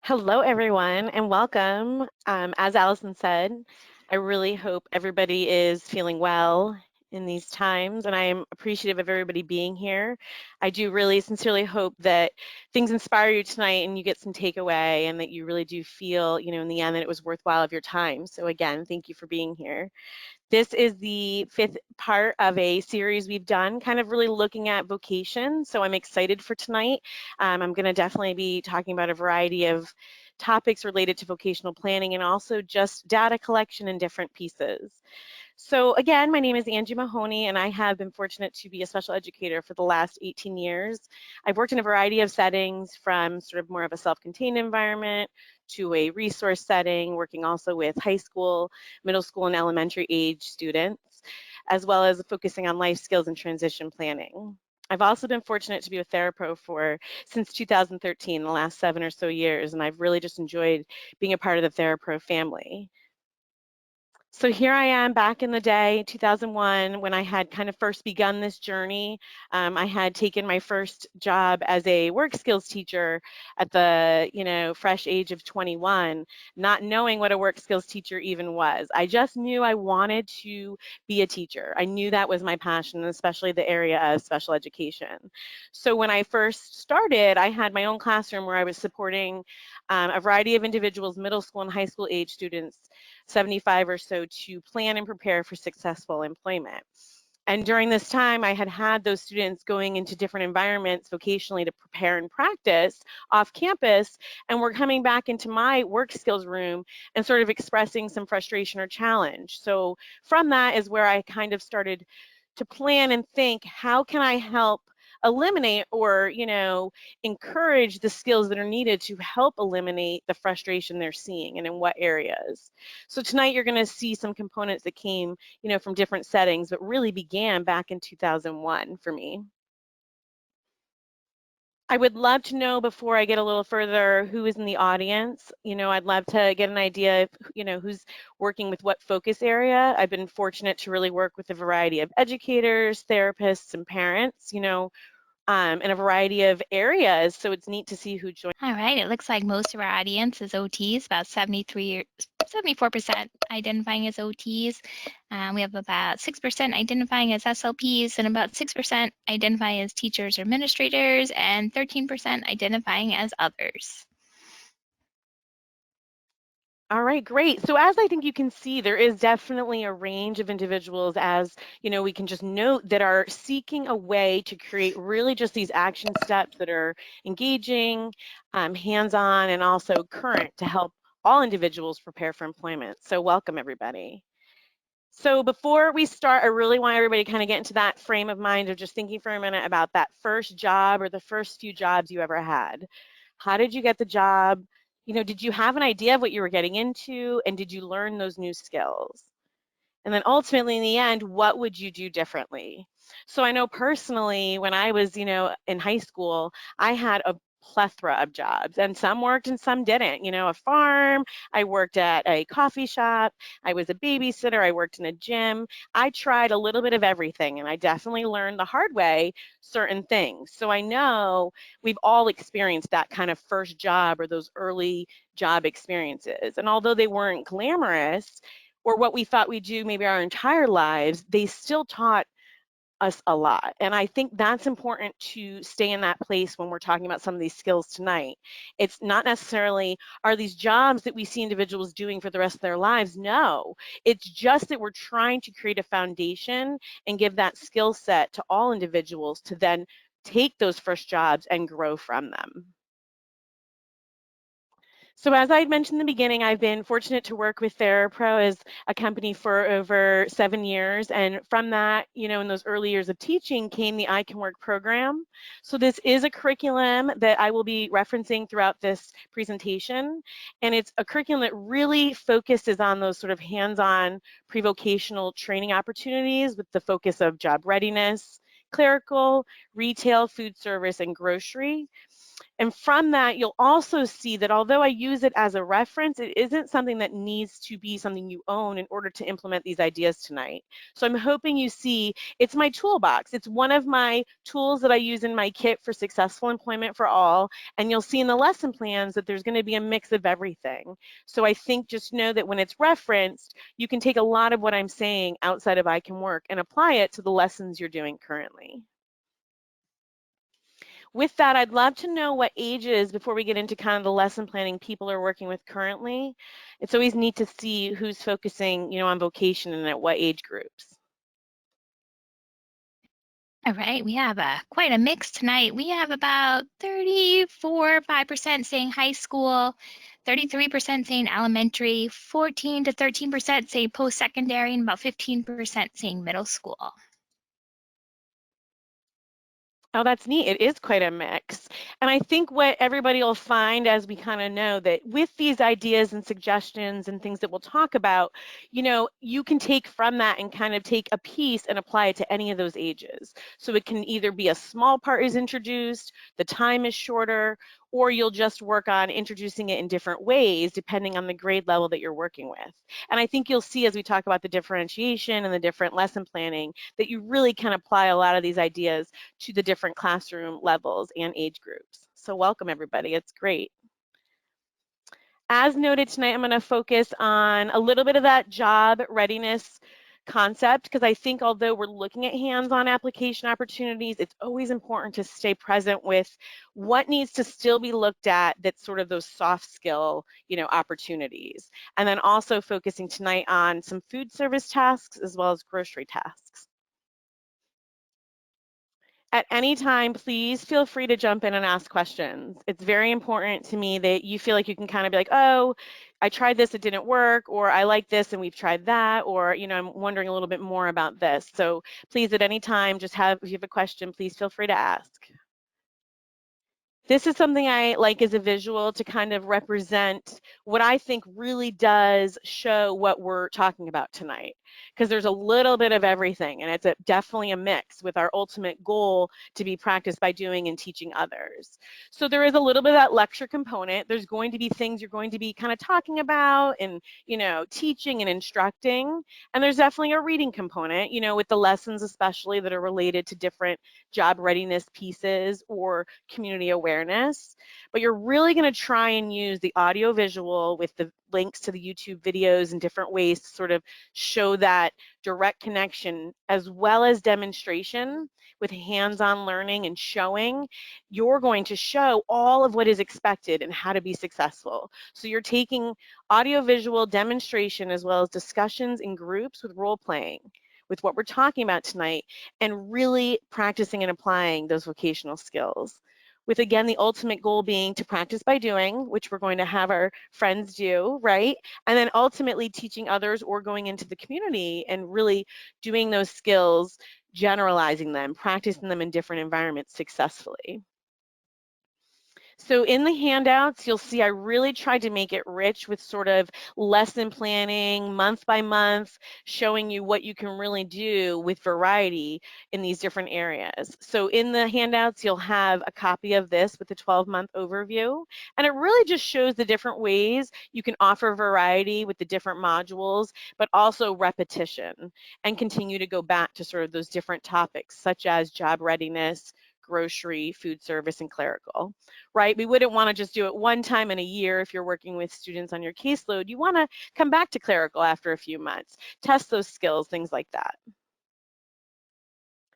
Hello, everyone, and welcome. As Allison said, I really hope everybody is feeling well in these times, and I am appreciative of everybody being here. I do really sincerely hope that things inspire you tonight and you get some takeaway and that you really do feel, in the end that it was worthwhile of your time. So again, thank you for being here. This is the fifth part of a series we've done, kind of really looking at vocation. So I'm excited for tonight. I'm going to definitely be talking about a variety of topics related to vocational planning and also just data collection in different pieces. So again, my name is Angela Mahoney, and I have been fortunate to be a special educator for the last 18 years. I've worked in a variety of settings, from sort of more of a self-contained environment to a resource setting, working also with high school, middle school, and elementary age students, as well as focusing on life skills and transition planning. I've also been fortunate to be with Therapro since 2013, the last 7 or so years, and I've really just enjoyed being a part of the Therapro family. So here I am back in the day, 2001, when I had kind of first begun this journey. I had taken my first job as a work skills teacher at the, fresh age of 21, not knowing what a work skills teacher even was. I just knew I wanted to be a teacher. I knew that was my passion, especially the area of special education. So when I first started, I had my own classroom where I was supporting a variety of individuals, middle school and high school age students, 75 or so, to plan and prepare for successful employment. And during this time, I had those students going into different environments vocationally to prepare and practice off campus, and we're coming back into my work skills room and sort of expressing some frustration or challenge. So from that is where I kind of started to plan and think, how can I help eliminate or, encourage the skills that are needed to help eliminate the frustration they're seeing, and in what areas. So tonight you're going to see some components that came, from different settings, but really began back in 2001 for me. I would love to know, before I get a little further, who is in the audience. I'd love to get an idea of, who's working with what focus area. I've been fortunate to really work with a variety of educators, therapists, and parents, in a variety of areas. So it's neat to see who joined. All right, it looks like most of our audience is OTs, about 74% identifying as OTs. We have about 6% identifying as SLPs, and about 6% identifying as teachers or administrators, and 13% identifying as others. All right, great. So as I think you can see, there is definitely a range of individuals, as we can just note, that are seeking a way to create really just these action steps that are engaging, hands-on, and also current to help all individuals prepare for employment. So welcome, everybody. So before we start, I really want everybody to kind of get into that frame of mind of just thinking for a minute about that first job or the first few jobs you ever had. How did you get the job? Did you have an idea of what you were getting into, and did you learn those new skills? And then ultimately, in the end, what would you do differently? So I know personally, when I was, in high school, I had a plethora of jobs, and some worked and some didn't. A farm, I worked at a coffee shop, I was a babysitter, I worked in a gym. I tried a little bit of everything, and I definitely learned the hard way certain things. So I know we've all experienced that kind of first job or those early job experiences. And although they weren't glamorous, or what we thought we'd do maybe our entire lives, they still taught us a lot. And I think that's important to stay in that place when we're talking about some of these skills tonight. It's not necessarily, are these jobs that we see individuals doing for the rest of their lives? No, it's just that we're trying to create a foundation and give that skill set to all individuals to then take those first jobs and grow from them. So as I mentioned in the beginning, I've been fortunate to work with Therapro as a company for over 7 years. And from that, in those early years of teaching came the I Can Work program. So this is a curriculum that I will be referencing throughout this presentation. And it's a curriculum that really focuses on those sort of hands-on pre-vocational training opportunities with the focus of job readiness, clerical, retail, food service, and grocery. And from that, you'll also see that although I use it as a reference, it isn't something that needs to be something you own in order to implement these ideas tonight. So I'm hoping you see it's my toolbox. It's one of my tools that I use in my kit for successful employment for all. And you'll see in the lesson plans that there's going to be a mix of everything. So I think just know that when it's referenced, you can take a lot of what I'm saying outside of I Can Work and apply it to the lessons you're doing currently. With that, I'd love to know what ages, before we get into kind of the lesson planning, people are working with currently. It's always neat to see who's focusing, on vocation and at what age groups. All right, we have quite a mix tonight. We have about 34.5% saying high school, 33% saying elementary, 14 to 13% saying post-secondary, and about 15% saying middle school. Oh, that's neat. It is quite a mix. And I think what everybody will find as we kind of know that with these ideas and suggestions and things that we'll talk about, you can take from that and kind of take a piece and apply it to any of those ages. So it can either be a small part is introduced, the time is shorter, or you'll just work on introducing it in different ways depending on the grade level that you're working with. And I think you'll see as we talk about the differentiation and the different lesson planning that you really can apply a lot of these ideas to the different classroom levels and age groups. So welcome everybody, it's great. As noted tonight, I'm going to focus on a little bit of that job readiness concept because I think although we're looking at hands-on application opportunities, it's always important to stay present with what needs to still be looked at that's sort of those soft skill, opportunities. And then also focusing tonight on some food service tasks as well as grocery tasks. At any time, please feel free to jump in and ask questions. It's very important to me that you feel like you can kind of be like, oh, I tried this, it didn't work, or I like this and we've tried that, or, I'm wondering a little bit more about this. So please, at any time, if you have a question, please feel free to ask. This is something I like as a visual to kind of represent what I think really does show what we're talking about tonight. Because there's a little bit of everything, and it's definitely a mix with our ultimate goal to be practiced by doing and teaching others. So there is a little bit of that lecture component. There's going to be things you're going to be kind of talking about and, teaching and instructing. And there's definitely a reading component, with the lessons especially that are related to different job readiness pieces or community awareness, but you're really going to try and use the audio visual with the links to the YouTube videos and different ways to sort of show that direct connection as well as demonstration with hands-on learning and showing. You're going to show all of what is expected and how to be successful. So you're taking audio visual demonstration as well as discussions in groups with role playing with what we're talking about tonight and really practicing and applying those vocational skills. With, again, the ultimate goal being to practice by doing, which we're going to have our friends do, right? And then ultimately teaching others or going into the community and really doing those skills, generalizing them, practicing them in different environments successfully. So in the handouts, you'll see I really tried to make it rich with sort of lesson planning, month by month, showing you what you can really do with variety in these different areas. So in the handouts, you'll have a copy of this with the 12-month overview. And it really just shows the different ways you can offer variety with the different modules, but also repetition and continue to go back to sort of those different topics, such as job readiness, grocery, food service, and clerical, right? We wouldn't want to just do it one time in a year if you're working with students on your caseload. You want to come back to clerical after a few months, test those skills, things like that.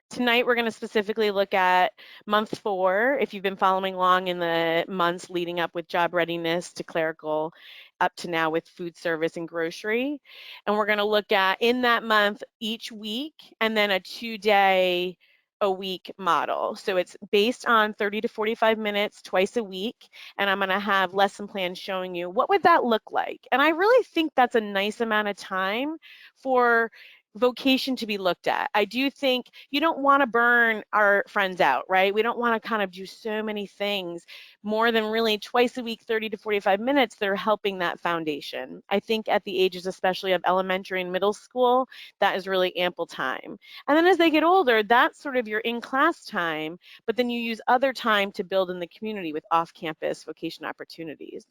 Tonight, we're going to specifically look at month 4, if you've been following along in the months leading up with job readiness to clerical, up to now with food service and grocery. And we're going to look at, in that month, each week, and then a 2-day a week model. So it's based on 30 to 45 minutes twice a week, and I'm going to have lesson plans showing you what would that look like. And I really think that's a nice amount of time for vocation to be looked at. I do think you don't want to burn our friends out, right? We don't want to kind of do so many things more than really twice a week, 30 to 45 minutes that are helping that foundation. I think at the ages, especially of elementary and middle school, that is really ample time. And then as they get older, that's sort of your in-class time, but then you use other time to build in the community with off-campus vocation opportunities.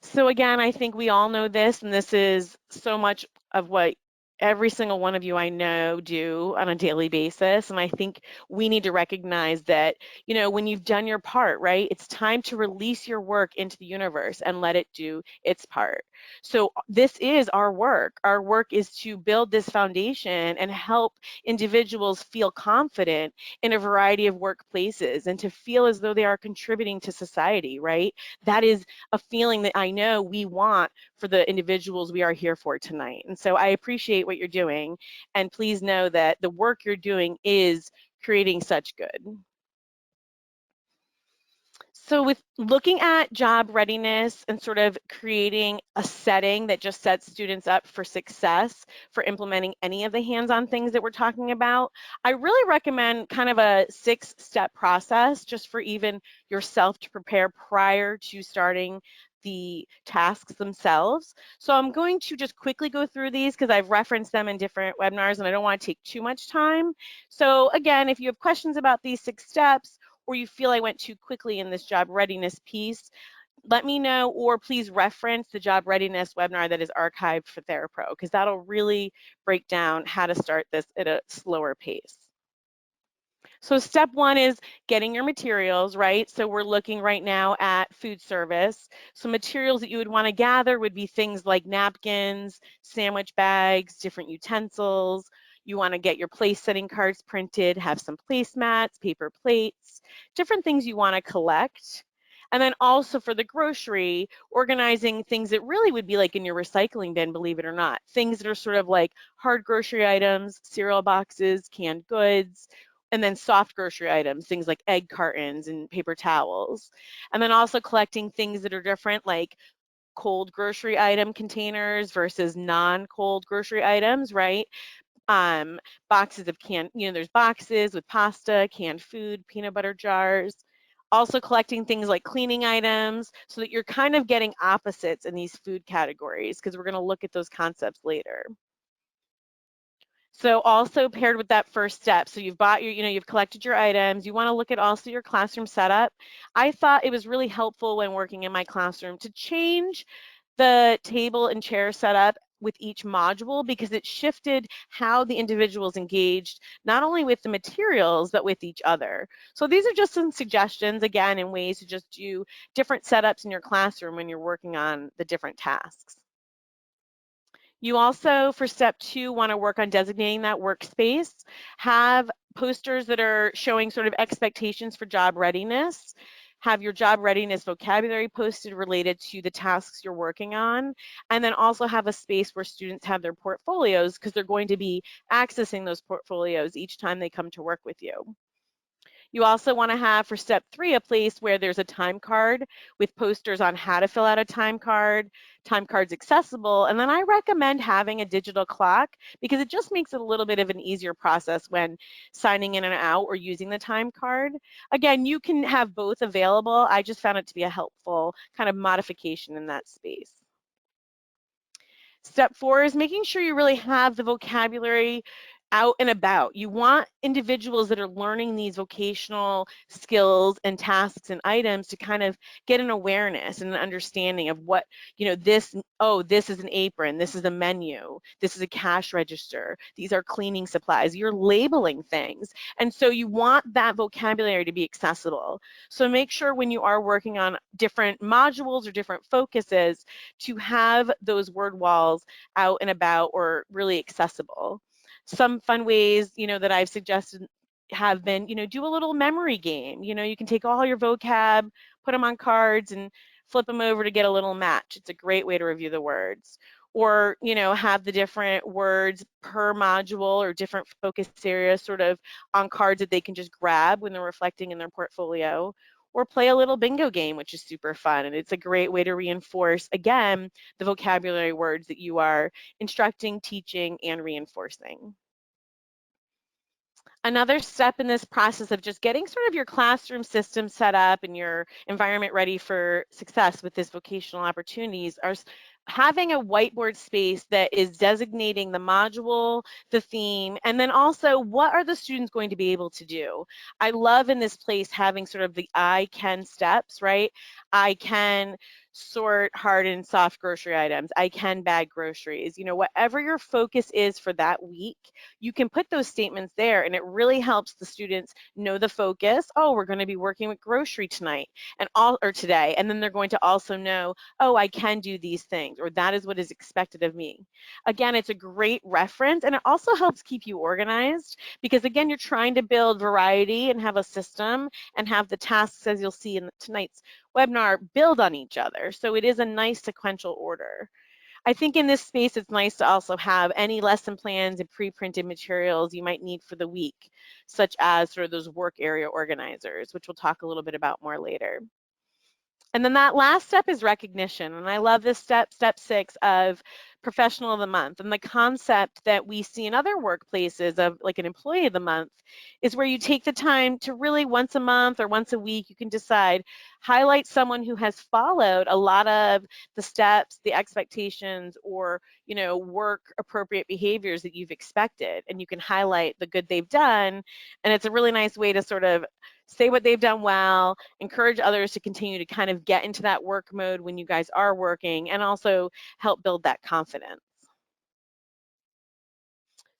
So again, I think we all know this, and this is so much of what every single one of you I know do on a daily basis. And I think we need to recognize that, when you've done your part, right, it's time to release your work into the universe and let it do its part. So this is our work. Our work is to build this foundation and help individuals feel confident in a variety of workplaces and to feel as though they are contributing to society, right? That is a feeling that I know we want for the individuals we are here for tonight. And so I appreciate what you're doing, and please know that the work you're doing is creating such good. So with looking at job readiness and sort of creating a setting that just sets students up for success for implementing any of the hands-on things that we're talking about, I really recommend kind of a 6-step process just for even yourself to prepare prior to starting the tasks themselves. So I'm going to just quickly go through these because I've referenced them in different webinars and I don't want to take too much time. So again, if you have questions about these 6 steps, or you feel I went too quickly in this job readiness piece, let me know, or please reference the job readiness webinar that is archived for Therapro, because that'll really break down how to start this at a slower pace. So step 1 is getting your materials, right? So we're looking right now at food service. So materials that you would want to gather would be things like napkins, sandwich bags, different utensils. You want to get your place setting cards printed, have some placemats, paper plates, different things you want to collect. And then also for the grocery, organizing things that really would be like in your recycling bin, believe it or not. Things that are sort of like hard grocery items, cereal boxes, canned goods, and then soft grocery items, things like egg cartons and paper towels. And then also collecting things that are different, like cold grocery item containers versus non-cold grocery items, right? Boxes of canned, there's boxes with pasta, canned food, peanut butter jars. Also collecting things like cleaning items so that you're kind of getting opposites in these food categories, because we're going to look at those concepts later. So also paired with that first step, so you've bought your, you've collected your items, you want to look at also your classroom setup. I thought it was really helpful when working in my classroom to change the table and chair setup with each module, because it shifted how the individuals engaged, not only with the materials, but with each other. So these are just some suggestions, again, in ways to just do different setups in your classroom when you're working on the different tasks. You also, for step 2, want to work on designating that workspace. Have posters that are showing sort of expectations for job readiness. Have your job readiness vocabulary posted related to the tasks you're working on. And then also have a space where students have their portfolios, because they're going to be accessing those portfolios each time they come to work with you. You also want to have, for step 3, a place where there's a time card with posters on how to fill out a time cards accessible. And then I recommend having a digital clock, because it just makes it a little bit of an easier process when signing in and out or using the time card. Again, you can have both available. I just found it to be a helpful kind of modification in that space. Step 4 is making sure you really have the vocabulary out and about. You want individuals that are learning these vocational skills and tasks and items to kind of get an awareness and an understanding of what, this is an apron, this is a menu, this is a cash register, these are cleaning supplies. You're labeling things. And so you want that vocabulary to be accessible. So make sure when you are working on different modules or different focuses to have those word walls out and about or really accessible. Some fun ways, that I've suggested have been, do a little memory game. You can take all your vocab, put them on cards, and flip them over to get a little match. It's a great way to review the words. Or, have the different words per module or different focus areas sort of on cards that they can just grab when they're reflecting in their portfolio. or play a little bingo game, which is super fun. And it's a great way to reinforce, again, the vocabulary words that you are instructing, teaching, and reinforcing. Another step in this process of just getting sort of your classroom system set up and your environment ready for success with this vocational opportunities are having a whiteboard space that is designating the module, the theme, and then also what are the students going to be able to do. I love in this place having sort of the I can steps, right? I can sort hard and soft grocery items. I can bag groceries. You know, whatever your focus is for that week, you can put those statements there, and it really helps the students know the focus. Oh, we're going to be working with grocery tonight and all or today, and then they're going to also know, oh, I can do these things, or that is what is expected of me. Again, it's a great reference, and it also helps keep you organized because, again, you're trying to build variety and have a system and have the tasks, as you'll see in tonight's webinar, build on each other. So it is a nice sequential order. I think in this space, it's nice to also have any lesson plans and pre-printed materials you might need for the week, such as sort of those work area organizers, which we'll talk a little bit about more later. And then that last step is recognition. And I love this step 6 of professional of the month. And the concept that we see in other workplaces of like an employee of the month is where you take the time to really once a month or once a week, you can decide, highlight someone who has followed a lot of the steps, the expectations, or, you know, work appropriate behaviors that you've expected. And you can highlight the good they've done. And it's a really nice way to sort of say what they've done well, encourage others to continue to kind of get into that work mode when you guys are working, and also help build that confidence.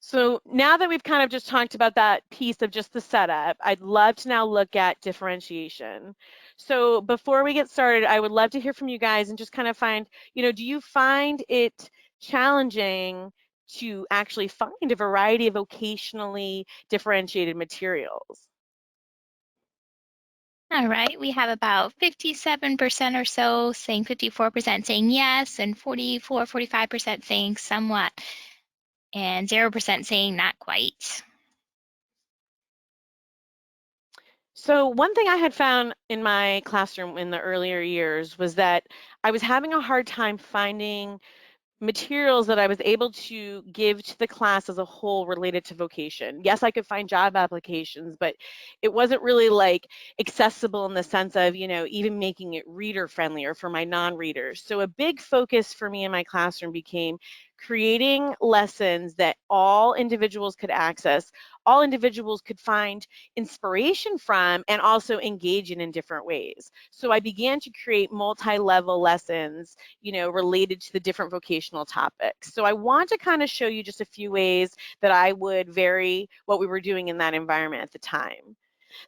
So now that we've kind of just talked about that piece of just the setup, I'd love to now look at differentiation. So before we get started, I would love to hear from you guys and just kind of find, you know, do you find it challenging to actually find a variety of vocationally differentiated materials? All right, we have about 57% or so saying 54% saying yes, and 45% saying somewhat, and 0% saying not quite. So one thing I had found in my classroom in the earlier years was that I was having a hard time finding materials that I was able to give to the class as a whole related to vocation. Yes, I could find job applications, but it wasn't really like accessible in the sense of, you know, even making it reader friendly or for my non-readers. So a big focus for me in my classroom became creating lessons that all individuals could access, all individuals could find inspiration from, and also engage in different ways. So I began to create multi-level lessons, you know, related to the different vocational topics. So I want to kind of show you just a few ways that I would vary what we were doing in that environment at the time.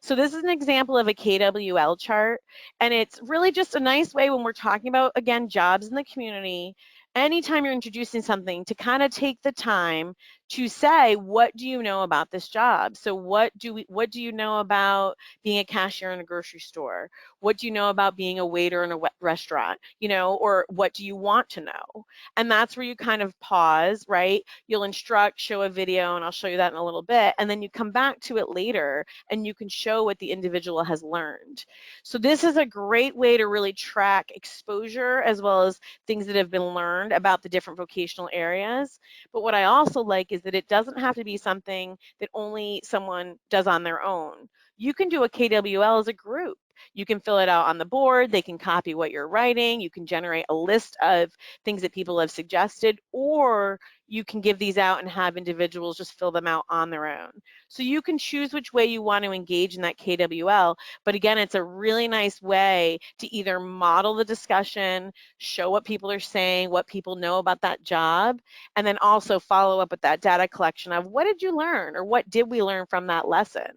So this is an example of a KWL chart, and it's really just a nice way when we're talking about, again, jobs in the community, anytime you're introducing something, to kind of take the time to say, what do you know about this job? So what do you know about being a cashier in a grocery store? What do you know about being a waiter in a restaurant? You know, or what do you want to know? And that's where you kind of pause, right? You'll instruct, show a video, and I'll show you that in a little bit, and then you come back to it later and you can show what the individual has learned. So this is a great way to really track exposure as well as things that have been learned about the different vocational areas. But what I also like is that it doesn't have to be something that only someone does on their own. You can do a KWL as a group. You can fill it out on the board. They can copy what you're writing. You can generate a list of things that people have suggested, or you can give these out and have individuals just fill them out on their own. So you can choose which way you want to engage in that KWL. But again, it's a really nice way to either model the discussion, show what people are saying, what people know about that job, and then also follow up with that data collection of what did you learn or what did we learn from that lesson.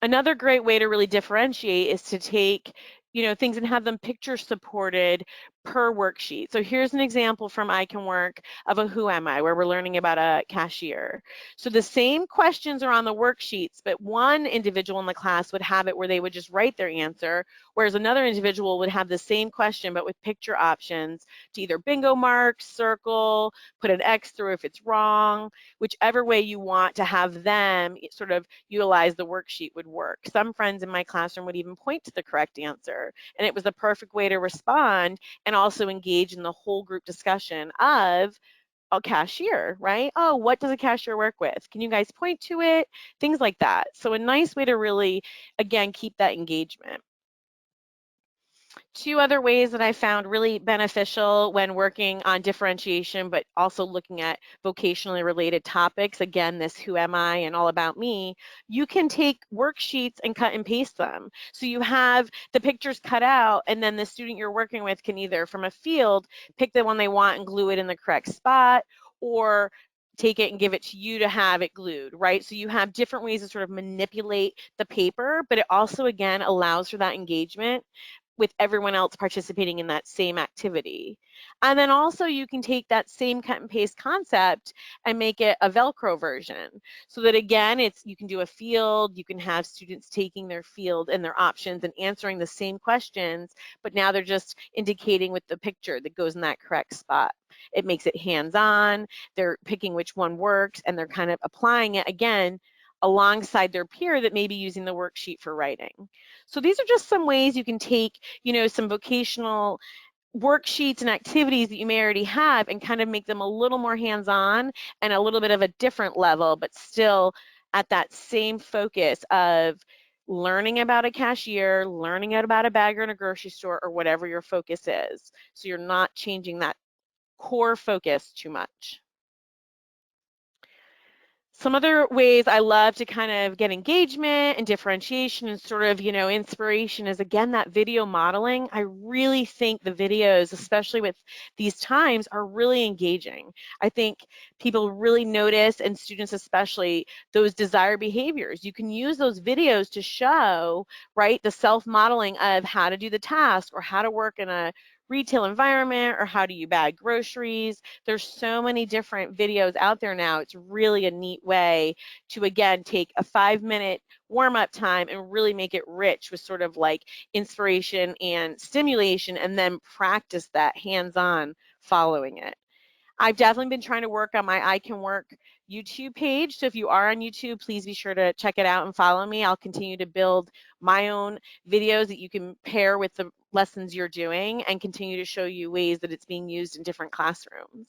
Another great way to really differentiate is to take, you know, things and have them picture supported per worksheet. So here's an example from I Can Work of a Who Am I, where we're learning about a cashier. So the same questions are on the worksheets, but one individual in the class would have it where they would just write their answer, whereas another individual would have the same question but with picture options to either bingo mark, circle, put an X through if it's wrong, whichever way you want to have them sort of utilize the worksheet would work. Some friends in my classroom would even point to the correct answer, and it was the perfect way to respond and also engage in the whole group discussion of a cashier, right? Oh, what does a cashier work with? Can you guys point to it? Things like that. So a nice way to really, again, keep that engagement. Two other ways that I found really beneficial when working on differentiation, but also looking at vocationally related topics, again, this Who Am I and All About Me, you can take worksheets and cut and paste them. So you have the pictures cut out, and then the student you're working with can either, from a field, pick the one they want and glue it in the correct spot, or take it and give it to you to have it glued, right? So you have different ways to sort of manipulate the paper, but it also, again, allows for that engagement with everyone else participating in that same activity. And then also you can take that same cut and paste concept and make it a Velcro version. So that again, you can do a field, you can have students taking their field and their options and answering the same questions, but now they're just indicating with the picture that goes in that correct spot. It makes it hands-on, they're picking which one works, and they're kind of applying it again alongside their peer that may be using the worksheet for writing. So these are just some ways you can take, some vocational worksheets and activities that you may already have and kind of make them a little more hands-on and a little bit of a different level, but still at that same focus of learning about a cashier, learning about a bagger in a grocery store, or whatever your focus is. So you're not changing that core focus too much. Some other ways I love to kind of get engagement and differentiation and sort of, inspiration is, again, that video modeling. I really think the videos, especially with these times, are really engaging. I think people really notice, and students especially, those desired behaviors. You can use those videos to show, right, the self-modeling of how to do the task or how to work in a retail environment or how do you bag groceries. There's so many different videos out there now. It's really a neat way to, again, take a 5-minute warm-up time and really make it rich with sort of like inspiration and stimulation, and then practice that hands-on following it. I've definitely been trying to work on my I Can Work YouTube page. So if you are on YouTube, please be sure to check it out and follow me. I'll continue to build my own videos that you can pair with the lessons you're doing and continue to show you ways that it's being used in different classrooms.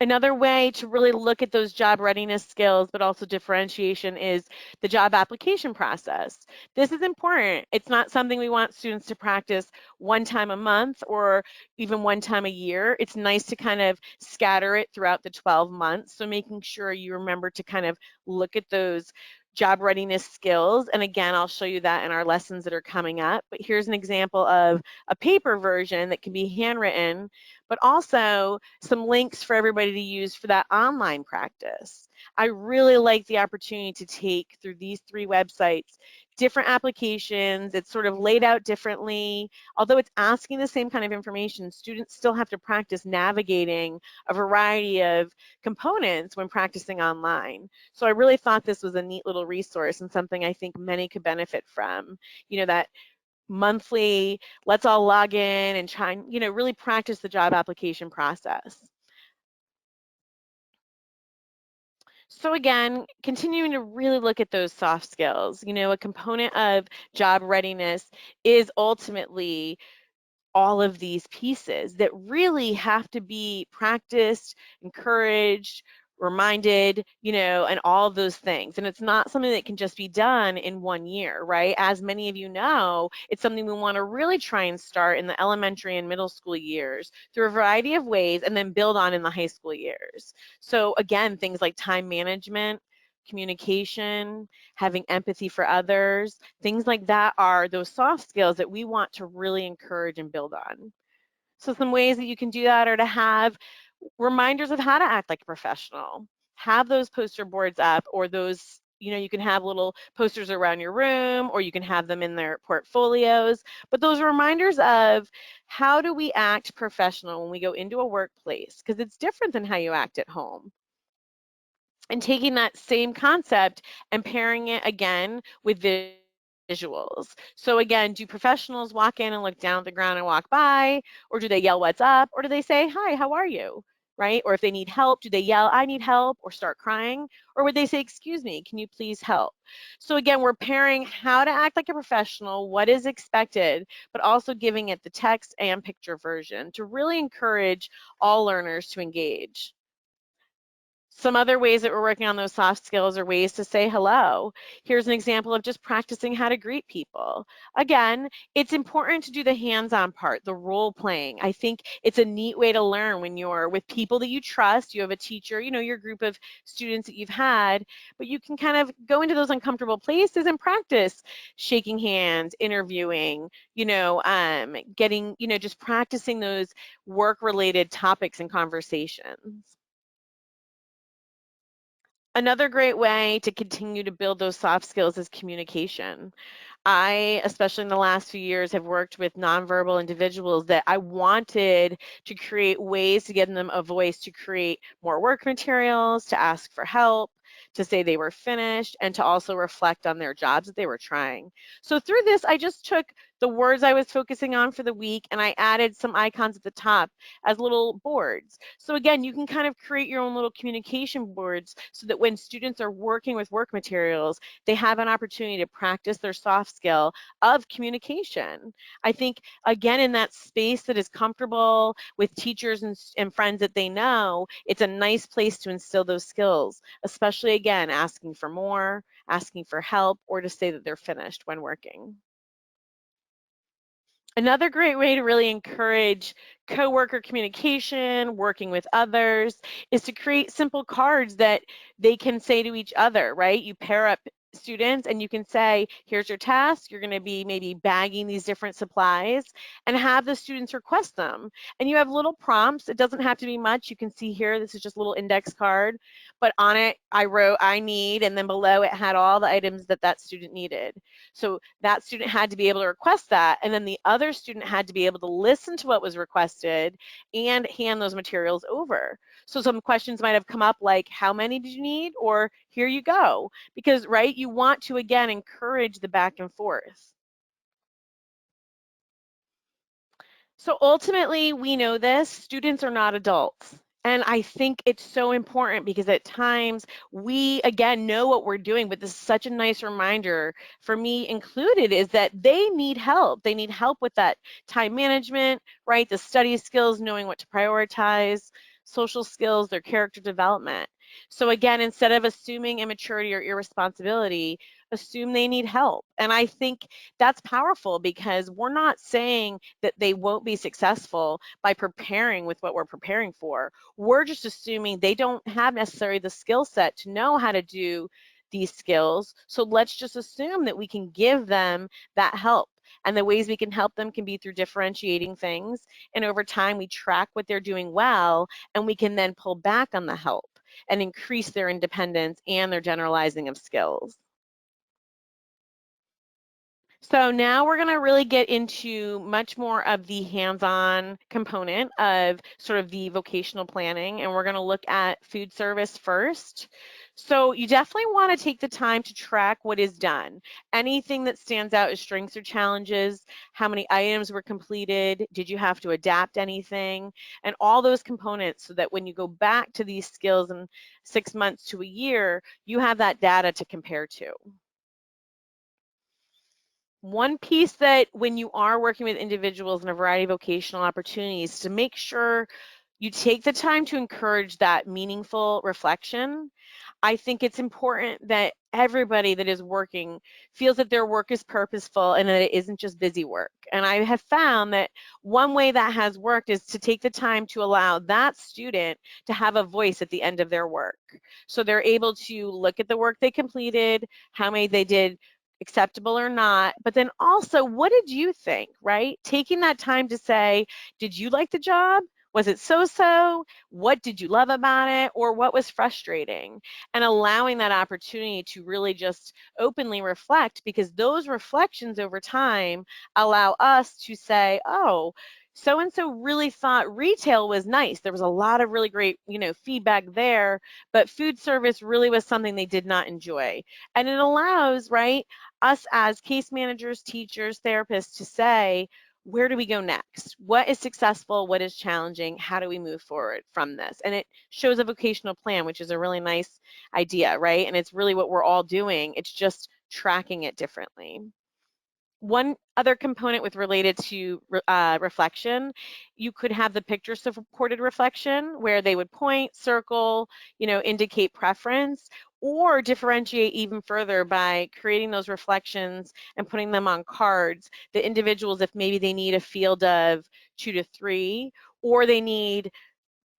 Another way to really look at those job readiness skills, but also differentiation, is the job application process. This is important. It's not something we want students to practice one time a month or even one time a year. It's nice to kind of scatter it throughout the 12 months. So making sure you remember to kind of look at those job readiness skills. And again, I'll show you that in our lessons that are coming up. But here's an example of a paper version that can be handwritten, but also some links for everybody to use for that online practice. I really like the opportunity to take through these 3 websites different applications. It's sort of laid out differently. Although it's asking the same kind of information, students still have to practice navigating a variety of components when practicing online. So I really thought this was a neat little resource and something I think many could benefit from. That monthly, let's all log in and try and, really practice the job application process. So again, continuing to really look at those soft skills. A component of job readiness is ultimately all of these pieces that really have to be practiced, encouraged, reminded, and all of those things. And it's not something that can just be done in 1 year, right? As many of you know, it's something we want to really try and start in the elementary and middle school years through a variety of ways, and then build on in the high school years. So again, things like time management, communication, having empathy for others, things like that are those soft skills that we want to really encourage and build on. So some ways that you can do that are to have reminders of how to act like a professional. Have those poster boards up or those, you can have little posters around your room, or you can have them in their portfolios. But those are reminders of how do we act professional when we go into a workplace, because it's different than how you act at home. And taking that same concept and pairing it again with visuals. So again, do professionals walk in and look down at the ground and walk by, or do they yell, "What's up?" Or do they say, "Hi, how are you?" Right? Or if they need help, do they yell, "I need help," or start crying? Or would they say, "Excuse me, can you please help?" So again, we're pairing how to act like a professional, what is expected, but also giving it the text and picture version to really encourage all learners to engage. Some other ways that we're working on those soft skills are ways to say hello. Here's an example of just practicing how to greet people. Again, it's important to do the hands-on part, the role playing. I think it's a neat way to learn when you're with people that you trust. You have a teacher, your group of students that you've had, but you can kind of go into those uncomfortable places and practice shaking hands, interviewing, getting, just practicing those work-related topics and conversations. Another great way to continue to build those soft skills is communication. I, especially in the last few years, have worked with nonverbal individuals that I wanted to create ways to give them a voice to create more work materials, to ask for help, to say they were finished, and to also reflect on their jobs that they were trying. So through this, I just took the words I was focusing on for the week and I added some icons at the top as little boards. So again, you can kind of create your own little communication boards so that when students are working with work materials, they have an opportunity to practice their soft skill of communication. I think, again, in that space that is comfortable with teachers and friends that they know, it's a nice place to instill those skills, especially, again, asking for more, asking for help, or to say that they're finished when working. Another great way to really encourage coworker communication, working with others, is to create simple cards that they can say to each other, right? You pair up students and you can say, here's your task. You're going to be maybe bagging these different supplies, and have the students request them. And you have little prompts. It doesn't have to be much. You can see here, this is just a little index card, but on it, I wrote, I need, and then below it had all the items that that student needed. So that student had to be able to request that, and then the other student had to be able to listen to what was requested and hand those materials over. So some questions might have come up like, how many did you need? Or here you go. Because, right, you want to, again, encourage the back and forth. So ultimately, we know this, students are not adults. And I think it's so important because at times we, again, know what we're doing, but this is such a nice reminder, for me included, is that they need help. They need help with that time management, right? The study skills, knowing what to prioritize, social skills, their character development. So again, instead of assuming immaturity or irresponsibility, assume they need help. And I think that's powerful because we're not saying that they won't be successful by preparing with what we're preparing for. We're just assuming they don't have necessarily the skill set to know how to do these skills. So let's just assume that we can give them that help. And the ways we can help them can be through differentiating things. And over time, we track what they're doing well, and we can then pull back on the help and increase their independence and their generalizing of skills. So now we're going to really get into much more of the hands-on component of sort of the vocational planning, and we're going to look at food service first. So you definitely want to take the time to track what is done. Anything that stands out as strengths or challenges, how many items were completed, did you have to adapt anything, and all those components, so that when you go back to these skills in 6 months to a year, you have that data to compare to. One piece that when you are working with individuals in a variety of vocational opportunities, to make sure you take the time to encourage that meaningful reflection. I think it's important that everybody that is working feels that their work is purposeful and that it isn't just busy work. And I have found that one way that has worked is to take the time to allow that student to have a voice at the end of their work. So they're able to look at the work they completed, how many they did acceptable or not, but then also, what did you think, right? Taking that time to say, did you like the job? Was it so-so? What did you love about it? Or what was frustrating? And allowing that opportunity to really just openly reflect, because those reflections over time allow us to say, oh, so-and-so really thought retail was nice. There was a lot of really great, feedback there, but food service really was something they did not enjoy. And it allows, right, us as case managers, teachers, therapists to say, where do we go next? What is successful? What is challenging? How do we move forward from this? And it shows a vocational plan, which is a really nice idea, right? And it's really what we're all doing. It's just tracking it differently. One other component with related to reflection, you could have the picture supported reflection where they would point, circle, indicate preference, or differentiate even further by creating those reflections and putting them on cards. The individuals, if maybe they need a field of 2 to 3, or they need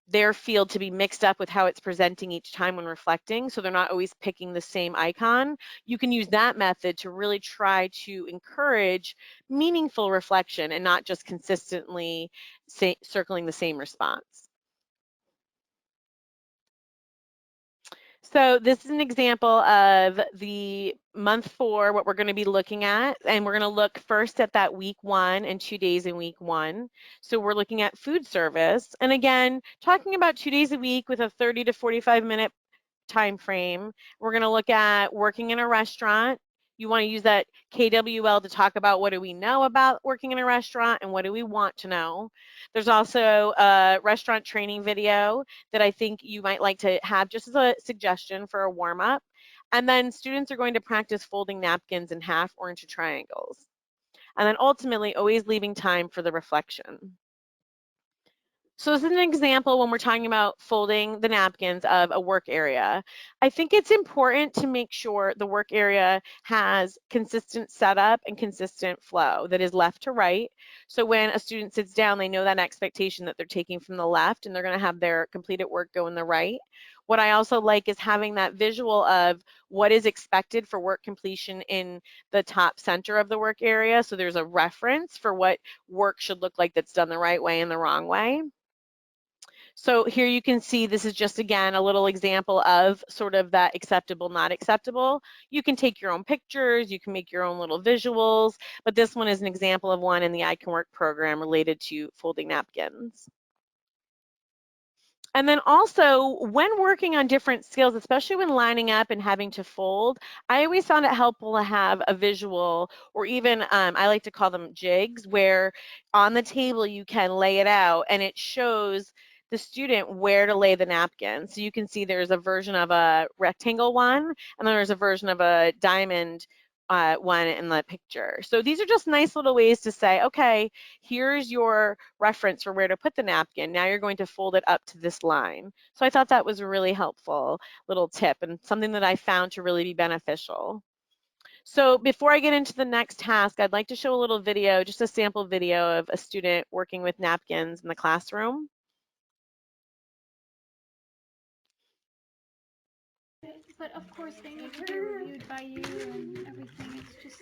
their field to be mixed up with how it's presenting each time when reflecting, so they're not always picking the same icon. You can use that method to really try to encourage meaningful reflection and not just consistently circling the same response. So this is an example of the month 4, what we're going to be looking at, and we're going to look first at that week 1 and 2 days in week 1. So we're looking at food service, and again, talking about 2 days a week with a 30 to 45-minute time frame. We're going to look at working in a restaurant. You want to use that KWL to talk about what do we know about working in a restaurant and what do we want to know. There's also a restaurant training video that I think you might like to have just as a suggestion for a warm-up. And then students are going to practice folding napkins in half or into triangles. And then ultimately, always leaving time for the reflection. So this is an example when we're talking about folding the napkins of a work area. I think it's important to make sure the work area has consistent setup and consistent flow that is left to right. So when a student sits down, they know that expectation that they're taking from the left and they're going to have their completed work go in the right. What I also like is having that visual of what is expected for work completion in the top center of the work area. So there's a reference for what work should look like that's done the right way and the wrong way. So here you can see this is just, again, a little example of sort of that acceptable, not acceptable. You can take your own pictures, you can make your own little visuals, but this one is an example of one in the I Can Work program related to folding napkins. And then also, when working on different skills, especially when lining up and having to fold, I always found it helpful to have a visual, or even I like to call them jigs, where on the table you can lay it out and it shows the student where to lay the napkin. So you can see there's a version of a rectangle one, and then there's a version of a diamond one in the picture. So these are just nice little ways to say, okay, here's your reference for where to put the napkin. Now you're going to fold it up to this line. So I thought that was a really helpful little tip and something that I found to really be beneficial. So before I get into the next task, I'd like to show a little video, just a sample video of a student working with napkins in the classroom. But of course they need to be reviewed by you and everything. It's just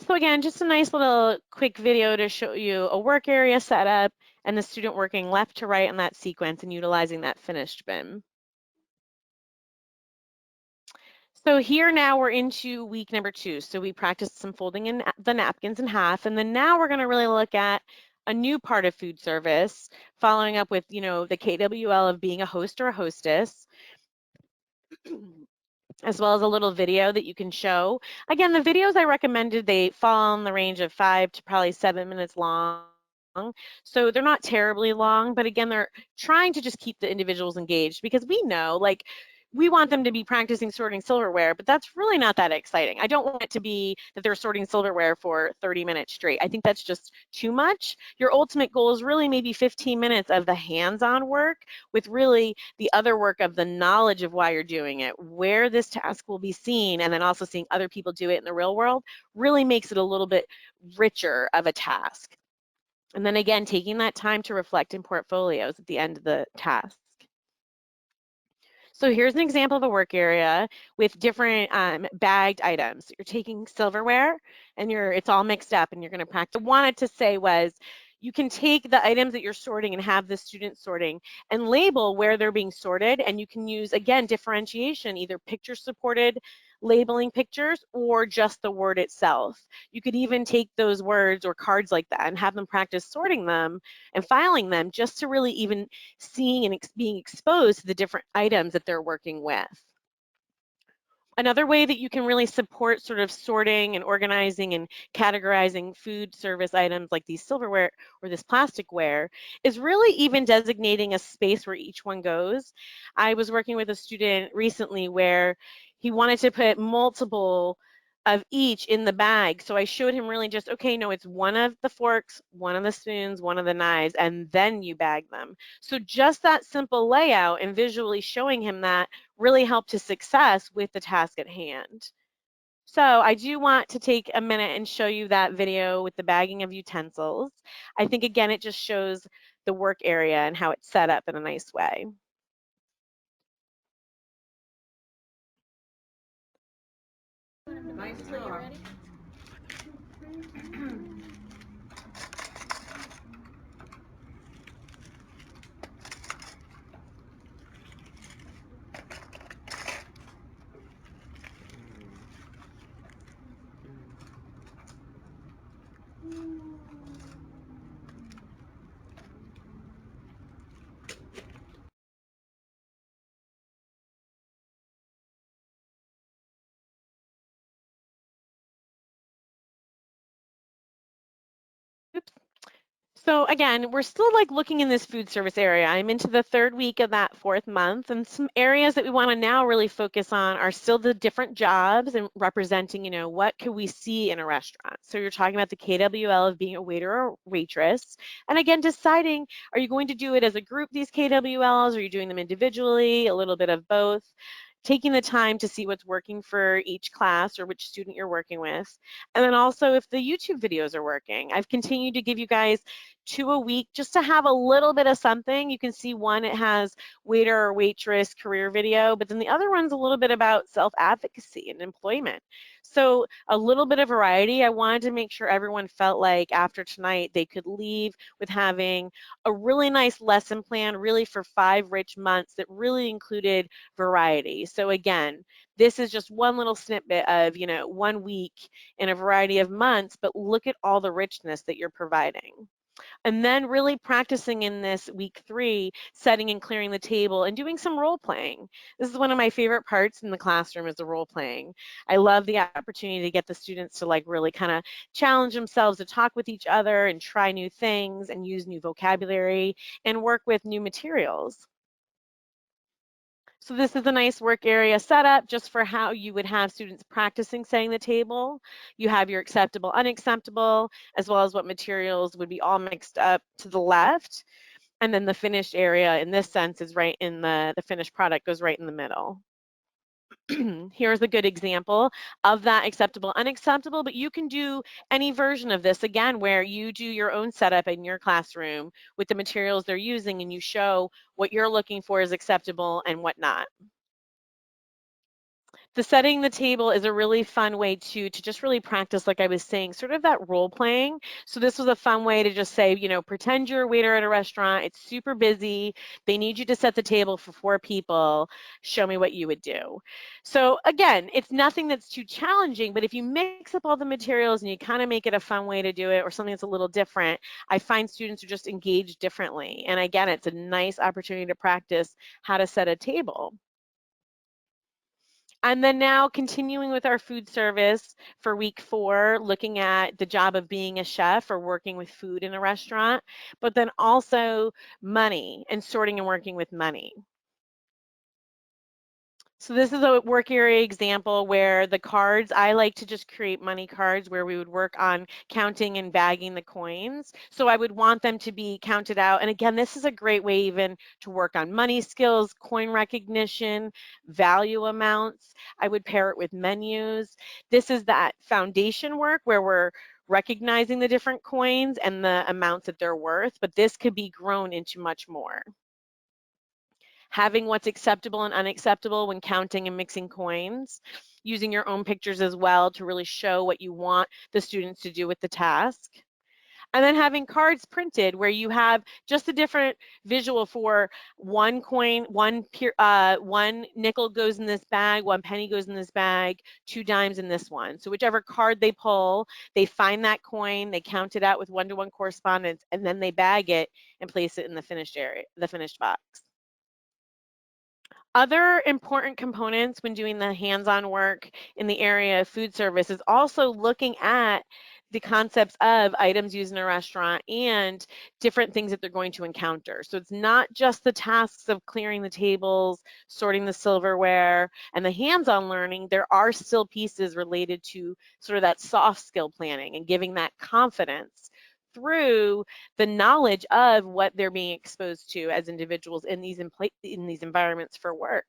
So again, just a nice little quick video to show you a work area setup and the student working left to right in that sequence and utilizing that finished bin. So here now we're into week number 2. So we practiced some folding in the napkins in half, and then now we're going to really look at a new part of food service, following up with, the KWL of being a host or a hostess, as well as a little video that you can show. Again, the videos I recommended, they fall in the range of 5 to probably 7 minutes long. So they're not terribly long, but again, they're trying to just keep the individuals engaged, because we know, like, we want them to be practicing sorting silverware, but that's really not that exciting. I don't want it to be that they're sorting silverware for 30 minutes straight. I think that's just too much. Your ultimate goal is really maybe 15 minutes of the hands-on work with really the other work of the knowledge of why you're doing it, where this task will be seen, and then also seeing other people do it in the real world really makes it a little bit richer of a task. And then again, taking that time to reflect in portfolios at the end of the task. So here's an example of a work area with different bagged items. You're taking silverware and it's all mixed up and you're going to practice. What I wanted to say was you can take the items that you're sorting and have the student sorting and label where they're being sorted, and you can use, again, differentiation, either picture supported labeling pictures or just the word itself. You could even take those words or cards like that and have them practice sorting them and filing them just to really even seeing and being exposed to the different items that they're working with. Another way that you can really support sort of sorting and organizing and categorizing food service items like these silverware or this plasticware is really even designating a space where each one goes. I was working with a student recently where he wanted to put multiple of each in the bag. So I showed him really just, okay, no, it's one of the forks, one of the spoons, one of the knives, and then you bag them. So just that simple layout and visually showing him that really helped his success with the task at hand. So I do want to take a minute and show you that video with the bagging of utensils. I think, again, it just shows the work area and how it's set up in a nice way. Nice job. Oops. So again, we're still like looking in this food service area. I'm into the third week of that fourth month, and some areas that we want to now really focus on are still the different jobs and representing, what could we see in a restaurant. So you're talking about the KWL of being a waiter or waitress. And again, deciding, are you going to do it as a group, these KWLs, or are you doing them individually, a little bit of both? Taking the time to see what's working for each class or which student you're working with. And then also if the YouTube videos are working. I've continued to give you guys 2 a week just to have a little bit of something. You can see one, it has waiter or waitress career video, but then the other one's a little bit about self-advocacy and employment. So a little bit of variety. I wanted to make sure everyone felt like after tonight they could leave with having a really nice lesson plan really for 5 rich months that really included variety. So again, this is just one little snippet of, 1 week in a variety of months, but look at all the richness that you're providing. And then really practicing in this week 3, setting and clearing the table and doing some role playing. This is one of my favorite parts in the classroom is the role playing. I love the opportunity to get the students to like really kind of challenge themselves to talk with each other and try new things and use new vocabulary and work with new materials. So this is a nice work area setup just for how you would have students practicing setting the table. You have your acceptable, unacceptable, as well as what materials would be all mixed up to the left. And then the finished area in this sense is right in the finished product goes right in the middle. Here's a good example of that acceptable, unacceptable, but you can do any version of this again where you do your own setup in your classroom with the materials they're using and you show what you're looking for is acceptable and what not. The setting the table is a really fun way to just really practice, like I was saying, sort of that role playing. So this was a fun way to just say, pretend you're a waiter at a restaurant. It's super busy. They need you to set the table for 4 people. Show me what you would do. So again, it's nothing that's too challenging, but if you mix up all the materials and you kind of make it a fun way to do it or something that's a little different, I find students are just engaged differently. And again, it's a nice opportunity to practice how to set a table. And then now continuing with our food service for week 4, looking at the job of being a chef or working with food in a restaurant, but then also money and sorting and working with money. So this is a work area example where the cards, I like to just create money cards where we would work on counting and bagging the coins. So I would want them to be counted out. And again, this is a great way even to work on money skills, coin recognition, value amounts. I would pair it with menus. This is that foundation work where we're recognizing the different coins and the amounts that they're worth, but this could be grown into much more. Having what's acceptable and unacceptable when counting and mixing coins, using your own pictures as well to really show what you want the students to do with the task. And then having cards printed where you have just a different visual for one coin, one nickel goes in this bag, one penny goes in this bag, 2 dimes in this one. So whichever card they pull, they find that coin, they count it out with one-to-one correspondence, and then they bag it and place it in the finished area, the finished box. Other important components when doing the hands-on work in the area of food service is also looking at the concepts of items used in a restaurant and different things that they're going to encounter. So it's not just the tasks of clearing the tables, sorting the silverware, and the hands-on learning. There are still pieces related to sort of that soft skill planning and giving that confidence through the knowledge of what they're being exposed to as individuals in these environments for work.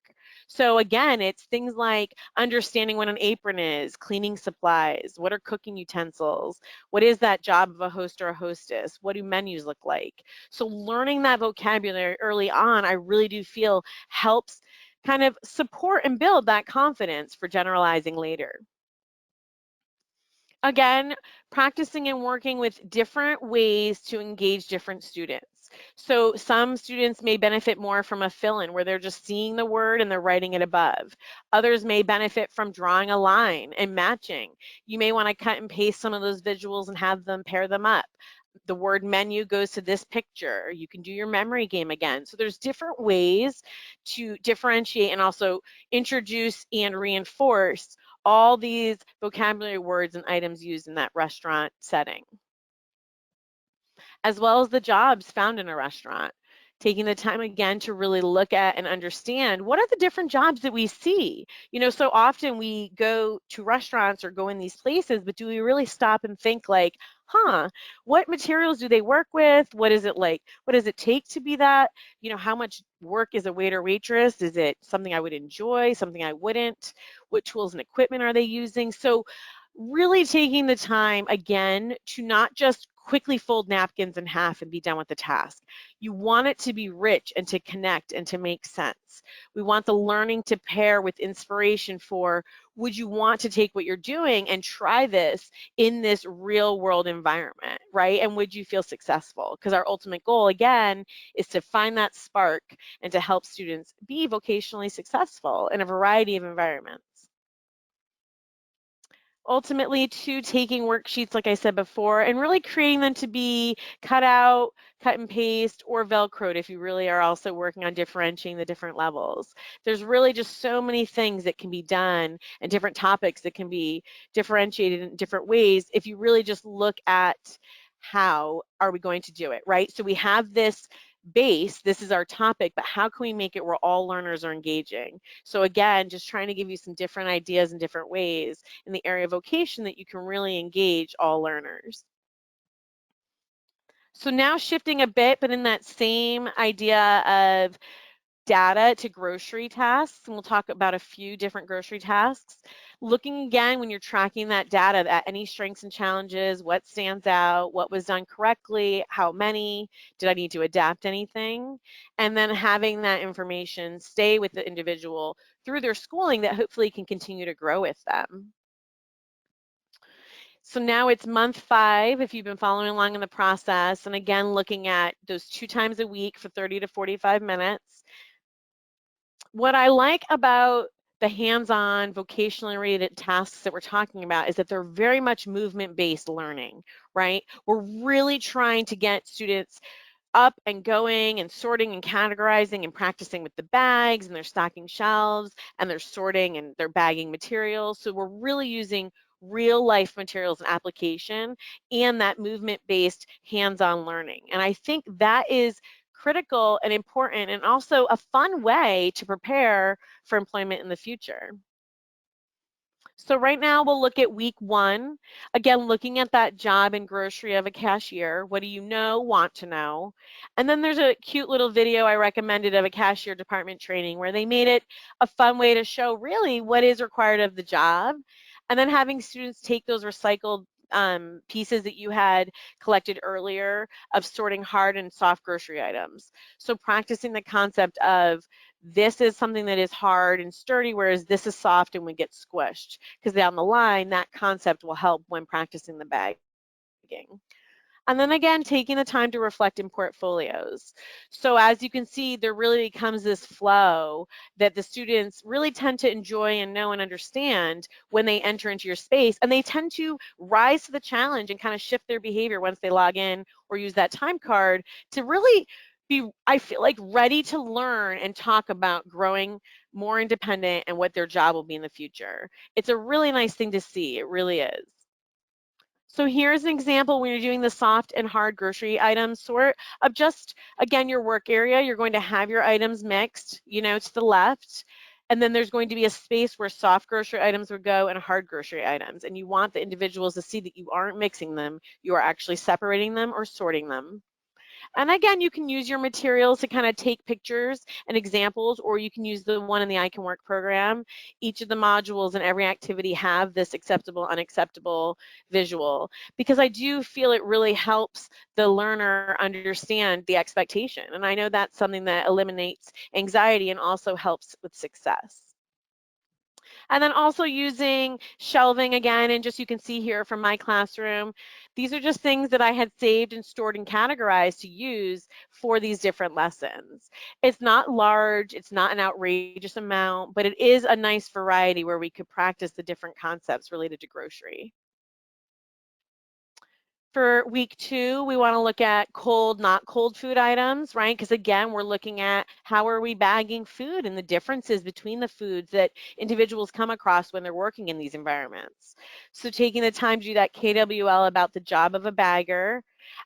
So again, it's things like understanding what an apron is, cleaning supplies, what are cooking utensils, what is that job of a host or a hostess, what do menus look like. So learning that vocabulary early on, I really do feel helps kind of support and build that confidence for generalizing later. Again, practicing and working with different ways to engage different students. So some students may benefit more from a fill-in where they're just seeing the word and they're writing it above. Others may benefit from drawing a line and matching. You may want to cut and paste some of those visuals and have them pair them up. The word menu goes to this picture. You can do your memory game again. So there's different ways to differentiate and also introduce and reinforce all these vocabulary words and items used in that restaurant setting, as well as the jobs found in a restaurant. Taking the time again to really look at and understand what are the different jobs that we see. You know, so often we go to restaurants or go in these places, but do we really stop and think like, what materials do they work with? What is it like? What does it take to be that? You know, how much work is a waiter waitress? Is it something I would enjoy, something I wouldn't? What tools and equipment are they using? So really taking the time again to not just quickly fold napkins in half and be done with the task. You want it to be rich and to connect and to make sense. We want the learning to pair with inspiration for, would you want to take what you're doing and try this in this real world environment, right? And would you feel successful? Because our ultimate goal, again, is to find that spark and to help students be vocationally successful in a variety of environments. Ultimately to taking worksheets, like I said before, and really creating them to be cut out, cut and paste, or Velcroed if you really are also working on differentiating the different levels. There's really just so many things that can be done and different topics that can be differentiated in different ways if you really just look at how are we going to do it, right? So we have this base, this is our topic, but how can we make it where all learners are engaging? So again, just trying to give you some different ideas and different ways in the area of vocation that you can really engage all learners. So now shifting a bit, but in that same idea of data to grocery tasks, and we'll talk about a few different grocery tasks. Looking again when you're tracking that data at any strengths and challenges, what stands out, what was done correctly, how many, did I need to adapt anything? And then having that information stay with the individual through their schooling that hopefully can continue to grow with them. So now it's month 5 if you've been following along in the process, and again looking at those 2 times a week for 30 to 45 minutes. What I like about the hands-on vocationally related tasks that we're talking about is that they're very much movement-based learning, right? We're really trying to get students up and going and sorting and categorizing and practicing with the bags, and they're stocking shelves and they're sorting and they're bagging materials. So we're really using real life materials and application and that movement-based hands-on learning. And I think that is critical and important, and also a fun way to prepare for employment in the future. So right now we'll look at week 1. Again, looking at that job and grocery of a cashier. What do you know, want to know? And then there's a cute little video I recommended of a cashier department training where they made it a fun way to show really what is required of the job. And then having students take those recycled pieces that you had collected earlier of sorting hard and soft grocery items. So practicing the concept of this is something that is hard and sturdy, whereas this is soft and would get squished. Because down the line, that concept will help when practicing the bagging. And then again, taking the time to reflect in portfolios. So as you can see, there really becomes this flow that the students really tend to enjoy and know and understand when they enter into your space. And they tend to rise to the challenge and kind of shift their behavior once they log in or use that time card to really be, I feel like, ready to learn and talk about growing more independent and what their job will be in the future. It's a really nice thing to see. It really is. So here's an example when you're doing the soft and hard grocery item sort of just, again, your work area. You're going to have your items mixed, to the left. And then there's going to be a space where soft grocery items would go and hard grocery items. And you want the individuals to see that you aren't mixing them. You are actually separating them or sorting them. And again, you can use your materials to kind of take pictures and examples, or you can use the one in the I Can Work program. Each of the modules and every activity have this acceptable, unacceptable visual, because I do feel it really helps the learner understand the expectation. And I know that's something that eliminates anxiety and also helps with success. And then also using shelving again, and just you can see here from my classroom, these are just things that I had saved and stored and categorized to use for these different lessons. It's not large, it's not an outrageous amount, but it is a nice variety where we could practice the different concepts related to grocery. For week 2, we want to look at cold, not cold food items, right? Because again, we're looking at how are we bagging food and the differences between the foods that individuals come across when they're working in these environments. So taking the time to do that KWL about the job of a bagger.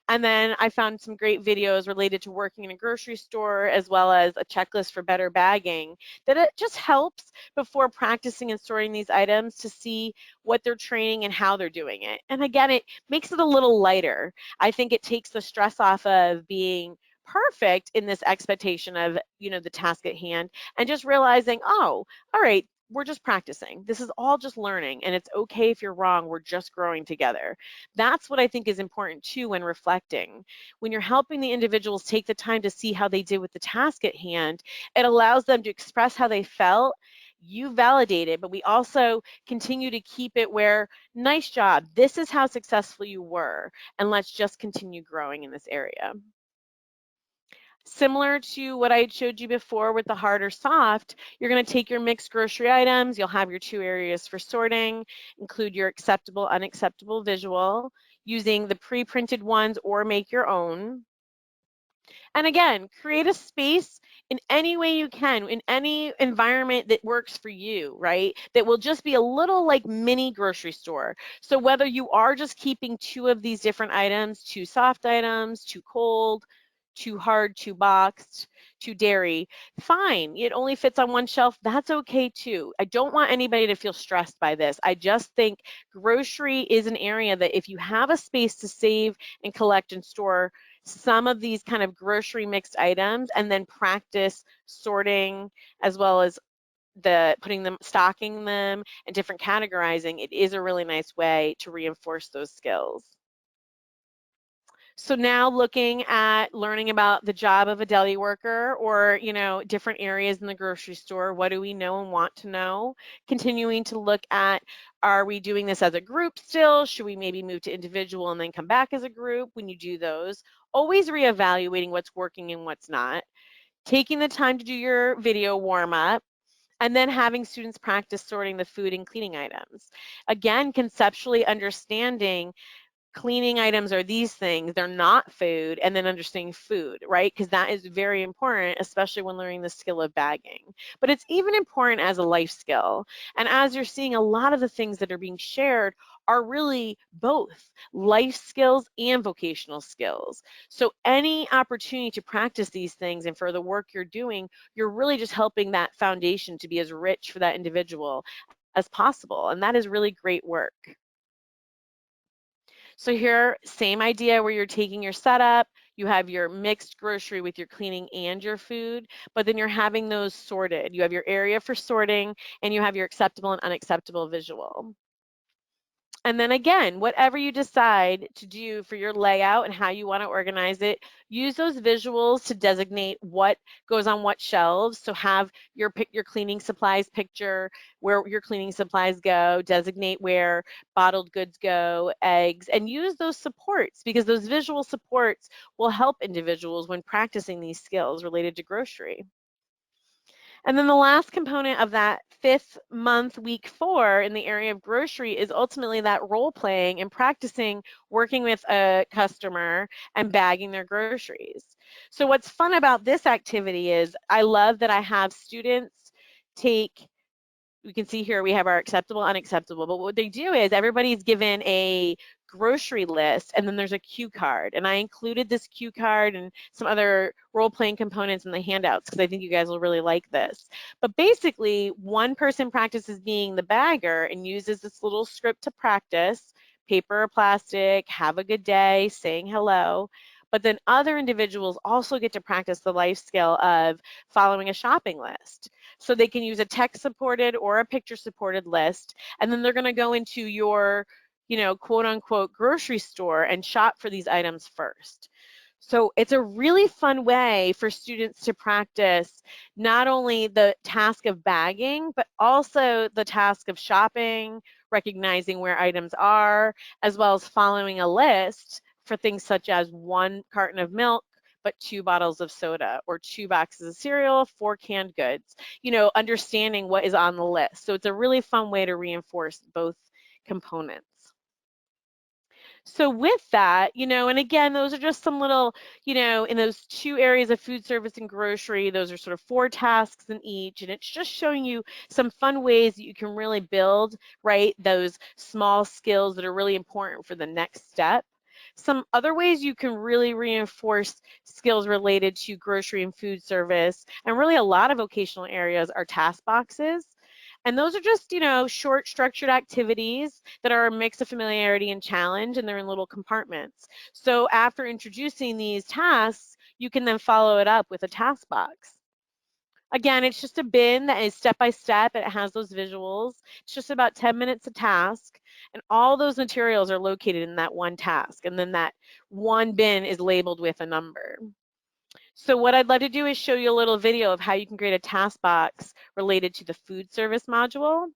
And then I found some great videos related to working in a grocery store, as well as a checklist for better bagging, that it just helps before practicing and sorting these items to see what they're training and how they're doing it. And again, it makes it a little lighter. I think it takes the stress off of being perfect in this expectation of, the task at hand, and just realizing, oh, all right, we're just practicing. This is all just learning, and it's okay if you're wrong. We're just growing together. That's what I think is important too when reflecting. When you're helping the individuals take the time to see how they did with the task at hand, it allows them to express how they felt. You validate it, but we also continue to keep it where, nice job, this is how successful you were, and let's just continue growing in this area. Similar to what I showed you before with the hard or soft, you're going to take your mixed grocery items, you'll have your 2 areas for sorting, include your acceptable, unacceptable visual, using the pre-printed ones or make your own. And again, create a space in any way you can, in any environment that works for you, right? That will just be a little like mini grocery store. So whether you are just keeping 2 of these different items, 2 soft items, 2 cold, 2 hard, 2 boxed, 2 dairy, fine. It only fits on one shelf. That's okay too. I don't want anybody to feel stressed by this. I just think grocery is an area that if you have a space to save and collect and store some of these kind of grocery mixed items and then practice sorting as well as stocking them and different categorizing, it is a really nice way to reinforce those skills. So now looking at learning about the job of a deli worker or, different areas in the grocery store, what do we know and want to know? Continuing to look at, are we doing this as a group still? Should we maybe move to individual and then come back as a group when you do those? Always reevaluating what's working and what's not. Taking the time to do your video warm up, and then having students practice sorting the food and cleaning items. Again, conceptually understanding cleaning items are these things, they're not food, and then understanding food, right? Because that is very important, especially when learning the skill of bagging. But it's even important as a life skill. And as you're seeing, a lot of the things that are being shared are really both life skills and vocational skills. So any opportunity to practice these things and for the work you're doing, you're really just helping that foundation to be as rich for that individual as possible. And that is really great work. So here, same idea where you're taking your setup, you have your mixed grocery with your cleaning and your food, but then you're having those sorted. You have your area for sorting and you have your acceptable and unacceptable visual. And then again, whatever you decide to do for your layout and how you want to organize it, use those visuals to designate what goes on what shelves. So have your cleaning supplies picture, where your cleaning supplies go, designate where bottled goods go, eggs, and use those supports because those visual supports will help individuals when practicing these skills related to grocery. And then the last component of that 5th month, week 4 in the area of grocery is ultimately that role playing and practicing working with a customer and bagging their groceries. So what's fun about this activity is I love that I have students take, we can see here we have our acceptable, unacceptable, but what they do is everybody's given a grocery list and then there's a cue card. And I included this cue card and some other role-playing components in the handouts because I think you guys will really like this. But basically, one person practices being the bagger and uses this little script to practice, paper or plastic, have a good day, saying hello. But then other individuals also get to practice the life skill of following a shopping list. So they can use a text supported or a picture supported list, and then they're going to go into your, quote unquote grocery store and shop for these items first. So it's a really fun way for students to practice not only the task of bagging, but also the task of shopping, recognizing where items are, as well as following a list for things such as 1 carton of milk, but 2 bottles of soda, or 2 boxes of cereal, 4 canned goods, understanding what is on the list. So it's a really fun way to reinforce both components. So with that, and again, those are just some little, in those 2 areas of food service and grocery, those are sort of 4 tasks in each, and it's just showing you some fun ways that you can really build, right, those small skills that are really important for the next step. Some other ways you can really reinforce skills related to grocery and food service, and really a lot of vocational areas, are task boxes. And those are just, short structured activities that are a mix of familiarity and challenge, and they're in little compartments. So after introducing these tasks, you can then follow it up with a task box. Again, it's just a bin that is step by step, and it has those visuals. It's just about 10 minutes a task, and all those materials are located in that one task, and then that one bin is labeled with a number. So what I'd love to do is show you a little video of how you can create a task box related to the food service module.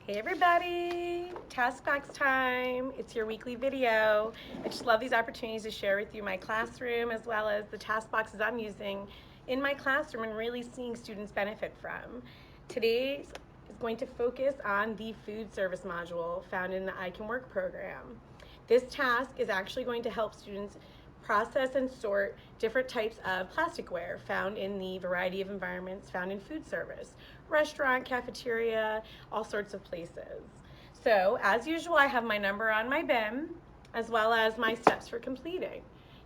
Hey everybody, task box time. It's your weekly video. I just love these opportunities to share with you my classroom as well as the task boxes I'm using in my classroom and really seeing students benefit from. Today is going to focus on the food service module found in the I Can Work program. This task is actually going to help students process and sort different types of plasticware found in the variety of environments found in food service, restaurant, cafeteria, all sorts of places. So as usual, I have my number on my bin as well as my steps for completing.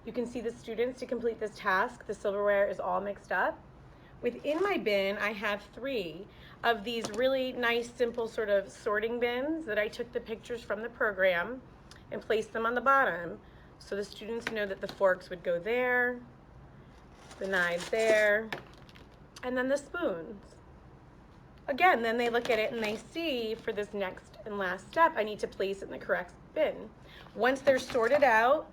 You can see the students to complete this task. The silverware is all mixed up. Within my bin, I have 3 of these really nice, simple sort of sorting bins that I took the pictures from the program and placed them on the bottom. So the students know that the forks would go there, the knives there, and then the spoons. Again, then they look at it and they see for this next and last step, I need to place it in the correct bin. Once they're sorted out,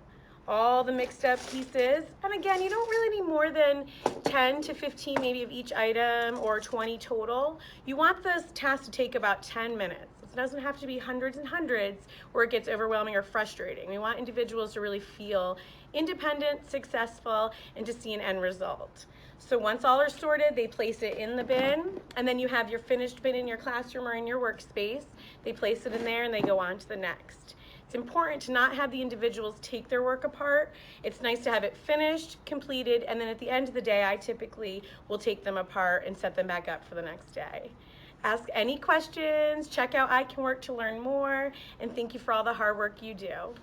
all the mixed up pieces, and again, you don't really need more than 10 to 15 maybe of each item or 20 total. You want this task to take about 10 minutes. It doesn't have to be hundreds and hundreds where it gets overwhelming or frustrating. We want individuals to really feel independent, successful, and to see an end result. So once all are sorted, they place it in the bin, and then you have your finished bin in your classroom or in your workspace. They place it in there and they go on to the next. It's important to not have the individuals take their work apart. It's nice to have it finished, completed, and then at the end of the day, I typically will take them apart and set them back up for the next day. Ask any questions, check out I Can Work to learn more, and thank you for all the hard work you do.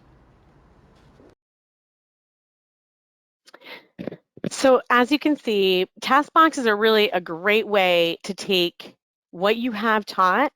So as you can see, task boxes are really a great way to take what you have taught,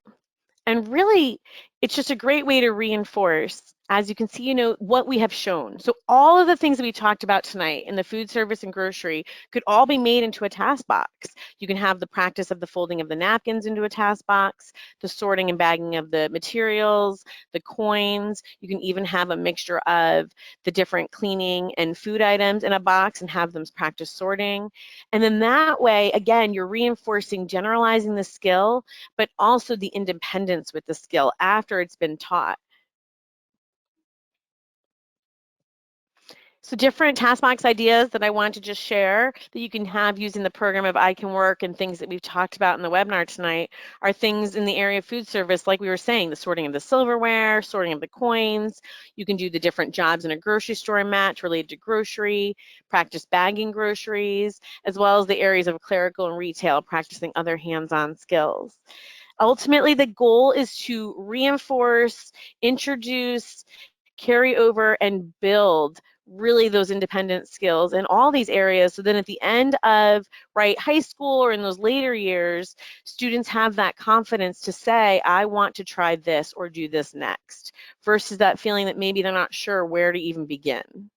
and really it's just a great way to reinforce, as you can see, you know, what we have shown. So all of the things that we talked about tonight in the food service and grocery could all be made into a task box. You can have the practice of the folding of the napkins into a task box, the sorting and bagging of the materials, the coins. You can even have a mixture of the different cleaning and food items in a box and have them practice sorting. And then that way, again, you're reinforcing generalizing the skill, but also the independence with the skill after it's been taught. So different task box ideas that I want to just share that you can have using the program of I Can Work and things that we've talked about in the webinar tonight are things in the area of food service, like we were saying, the sorting of the silverware, sorting of the coins. You can do the different jobs in a grocery store match related to grocery, practice bagging groceries, as well as the areas of clerical and retail, practicing other hands-on skills. Ultimately, the goal is to reinforce, introduce, carry over, and build really those independent skills in all these areas, so then at the end of high school or in those later years, students have that confidence to say, I want to try this or do this next, versus that feeling that maybe they're not sure where to even begin.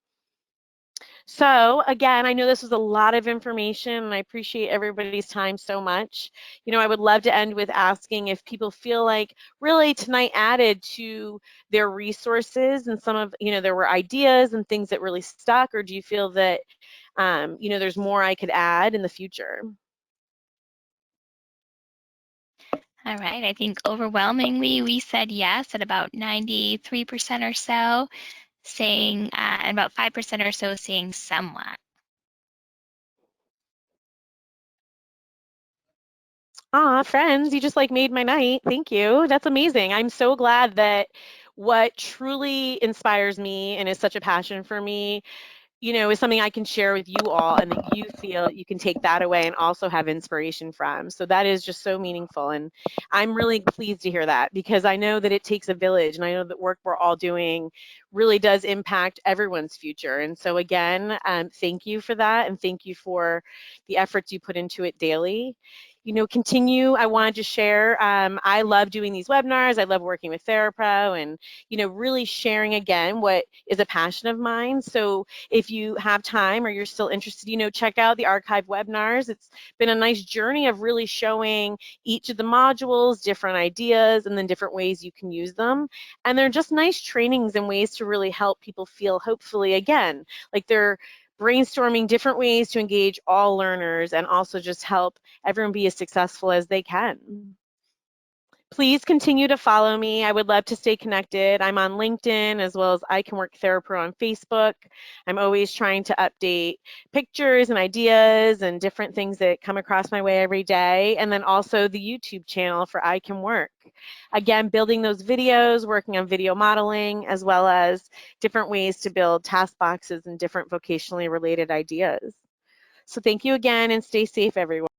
So again, I know this was a lot of information and I appreciate everybody's time so much. You know, I would love to end with asking if people feel like really tonight added to their resources and some of, you know, there were ideas and things that really stuck, or do you feel that, you know, there's more I could add in the future? All right, I think overwhelmingly we said yes at about 93% or so, saying, and about 5% or so saying somewhat. Aw, friends, you just like made my night. Thank you. That's amazing. I'm so glad that what truly inspires me and is such a passion for me, you know, is something I can share with you all and that you feel you can take that away and also have inspiration from. So that is just so meaningful. And I'm really pleased to hear that, because I know that it takes a village, and I know that work we're all doing really does impact everyone's future. And so again, thank you for that. And thank you for the efforts you put into it daily. You know, continue. I wanted to share, I love doing these webinars. I love working with Therapro and, you know, really sharing again what is a passion of mine. So if you have time or you're still interested, you know, check out the archive webinars. It's been a nice journey of really showing each of the modules, different ideas, and then different ways you can use them. And they're just nice trainings and ways to really help people feel, hopefully, again, like they're brainstorming different ways to engage all learners and also just help everyone be as successful as they can. Please continue to follow me. I would love to stay connected. I'm on LinkedIn as well as I Can Work Therapro on Facebook. I'm always trying to update pictures and ideas and different things that come across my way every day. And then also the YouTube channel for I Can Work. Again, building those videos, working on video modeling, as well as different ways to build task boxes and different vocationally related ideas. So thank you again and stay safe, everyone.